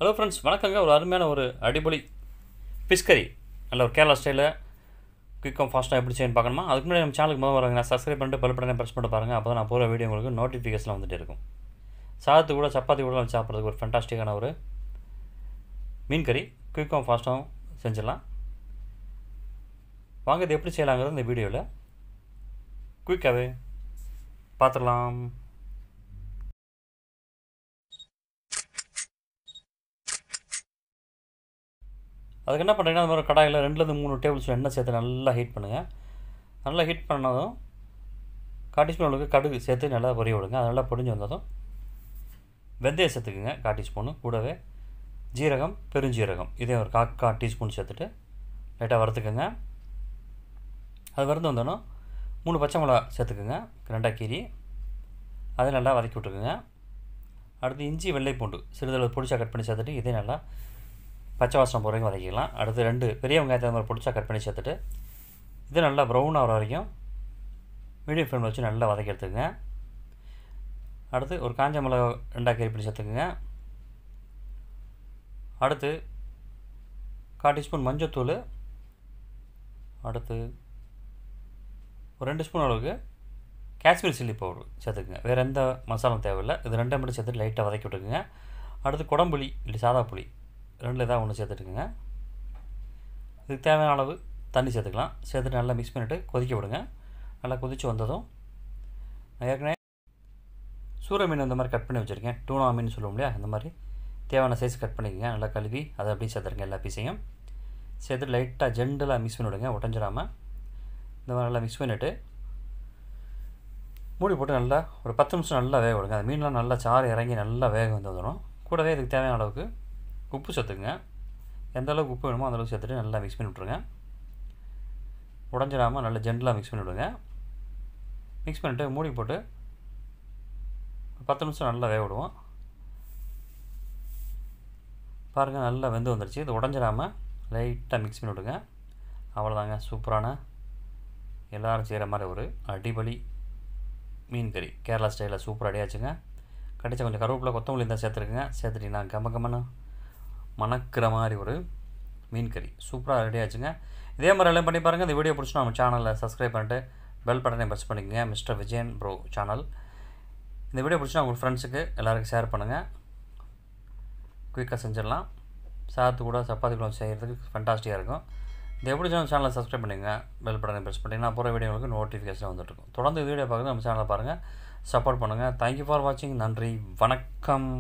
Hello friends, வணக்கங்க. ஒரு அருமையான ஒரு அடிப்பொலி ஃபிஷ் கறி, நல்ல ஒரு கேரளா ஸ்டைலில் குயிக்காக ஃபாஸ்ட்டாக எப்படி செய்யணும் பார்க்கணுமா? அதுக்கு முன்னாடி நம்ம சேனலுக்கு முதல் வராங்க, சப்ஸ்கிரைப் பண்ணிட்டு பெல் பட்டனை ப்ரெஸ் பண்ணிட்டு பாருங்கள். அப்போ தான் நான் போகிற வீடியோ உங்களுக்கு நோட்டிஃபிகேஷன் வந்துட்டு இருக்கும். சாதத்து கூட சப்பாத்தி கூட வச்சு சாப்பிட்றதுக்கு ஒரு ஃபேண்டாஸ்டிக்கான ஒரு மீன் கறி குயிக்காக ஃபாஸ்ட்டாகவும் செஞ்சிடலாம். வாங்க, இது எப்படி செய்யலாங்கிறது இந்த வீடியோவில் குயிக்காகவே பார்த்துடலாம். அதுக்கு என்ன பண்ணுறீங்கன்னா, அந்த மாதிரி கடாயில் 2-3 டேபிள் ஸ்பூன் எண்ணெய் சேர்த்து நல்லா ஹீட் பண்ணுங்கள். நல்லா ஹீட் பண்ணதும் 1/4 டீஸ்பூன் அளவுக்கு கடுகு சேர்த்து நல்லா பொரிய விடுங்க. அது நல்லா பொரிஞ்சு வந்ததும் வெந்தயம் சேர்த்துக்குங்க 1/4 டீஸ்பூனு. கூடவே ஜீரகம், பெருஞ்சீரகம் இதே ஒரு 1/4 டீஸ்பூன் சேர்த்துட்டு லைட்டாக வறுத்துக்குங்க. அது வறுந்து வந்தோன்னா 3 பச்சை மிளகா சேர்த்துக்குங்க, 2 கீரி. அதை நல்லா வதக்கி விட்டுக்குங்க. அடுத்து இஞ்சி, வெள்ளை பூண்டு சிறிதளவு பொடிச்சா கட் பண்ணி சேர்த்துட்டு இதே நல்லா பச்சை வாசனை போகிற வரைக்கும் வதக்கிக்கலாம். அடுத்து 2 பெரிய வெங்காயத்தை மாதிரி பொடிச்சா கட் பண்ணி சேர்த்துட்டு இது நல்லா ப்ரௌன் ஆகிற வரைக்கும் மீடியம் ஃப்ளேமில் வச்சு நல்லா வதக்கி எடுத்துக்கங்க. அடுத்து ஒரு காஞ்ச மிளகா 2 கீரி பண்ணி சேர்த்துக்குங்க. அடுத்து 1/4 டீஸ்பூன் மஞ்சத்தூள். அடுத்து ஒரு 2 ஸ்பூன் அளவுக்கு காஷ்மீர் சில்லி பவுடர் சேர்த்துக்குங்க. வேறு எந்த மசாலாவும் தேவையில்லை. இது 2 மட்டும் சேர்த்துட்டு லைட்டாக வதக்கி விட்டுக்குங்க. அடுத்து குடம்புளி இல்லை சாதா புளி 2 ஏதாவது ஒன்று சேர்த்துட்டுக்குங்க. இதுக்கு தேவையான அளவு தண்ணி சேர்த்துக்கலாம். சேர்த்துட்டு நல்லா மிக்ஸ் பண்ணிவிட்டு கொதிக்க விடுங்க. நல்லா கொதித்து வந்ததும் நான் ஏற்கனவே சூர மீன் இந்த மாதிரி கட் பண்ணி வச்சுருக்கேன். டூனா மீன் சொல்லுவோம் இல்லையா, இந்த மாதிரி தேவையான சைஸ் கட் பண்ணிக்கோங்க. நல்லா கழுவி அதை அப்படியே சேர்த்துருங்க. எல்லா பீஸையும் சேர்த்துட்டு லைட்டாக ஜென்டலாக மிக்ஸ் பண்ணி விடுங்க, உடஞ்சிடாமல். இந்த மாதிரி நல்லா மிக்ஸ் பண்ணிவிட்டு மூடி போட்டு நல்லா ஒரு 10 நிமிஷம் நல்லா வேக விடுங்க. அந்த மீன்லாம் நல்லா சாறு இறங்கி நல்லா வேக வந்துடும். கூடவே இதுக்கு தேவையான அளவுக்கு உப்பு சேர்த்துக்குங்க. எந்த அளவுக்கு உப்பு வேணுமோ அந்தளவுக்கு சேர்த்துட்டு நல்லா மிக்ஸ் பண்ணி விட்ருங்க. உடஞ்சிடாமல் நல்லா ஜென்டலாக மிக்ஸ் பண்ணி விடுங்க. மிக்ஸ் பண்ணிவிட்டு மூடி போட்டு 10 நிமிஷம் நல்லா வேக விடுவோம். பாருங்கள், நல்லா வெந்து வந்துடுச்சு. இது உடஞ்சிடாமல் லைட்டாக மிக்ஸ் பண்ணி விடுங்க. அவ்வளோதாங்க, சூப்பரான எல்லோரும் செய்கிற மாதிரி ஒரு அடிப்பொலி மீன் கறி கேரளா ஸ்டைலில் சூப்பராக அடியாச்சுங்க. கடிச்சா கொஞ்சம் கருவேப்பிலை, கொத்தமல்லி இருந்தால் சேர்த்துருக்குங்க. சேர்த்துட்டிங்கன்னா கம்ம மணக்கிற மாதிரி ஒரு மீன் கறி சூப்பராக ரெடி ஆச்சுங்க. இதே மாதிரி எல்லாம் பண்ணி பாருங்கள். இந்த வீடியோ பிடிச்சினா நம்ம சேனலில் சப்ஸ்கிரைப் பண்ணிட்டு பெல் பட்டனை ப்ரெஸ் பண்ணிக்கோங்க. Mister Vijayan bro channel. இந்த வீடியோ பிடிச்சினா உங்கள் ஃப்ரெண்ட்ஸுக்கு எல்லாருக்கும் ஷேர் பண்ணுங்கள். குயிக்காக செஞ்சிடலாம். சாதத்து கூட சப்பாத்தி கூட செய்கிறதுக்கு ஃபண்டாஸ்டிக்காக இருக்கும். இந்த எப்படி சேனலை சப்ஸ்கிரைப் பண்ணிங்க, பெல் பட்டனை ப்ரெஸ் பண்ணிங்கன்னா போகிற வீடியோங்களுக்கு நோட்டிஃபிகேஷன் வந்துட்டுருக்கும். தொடர்ந்து வீடியோ பார்க்குறது நம்ம சேனலை பாருங்கள், சப்போர்ட் பண்ணுங்கள். தேங்க்யூ ஃபார் வாட்சிங். நன்றி, வணக்கம்.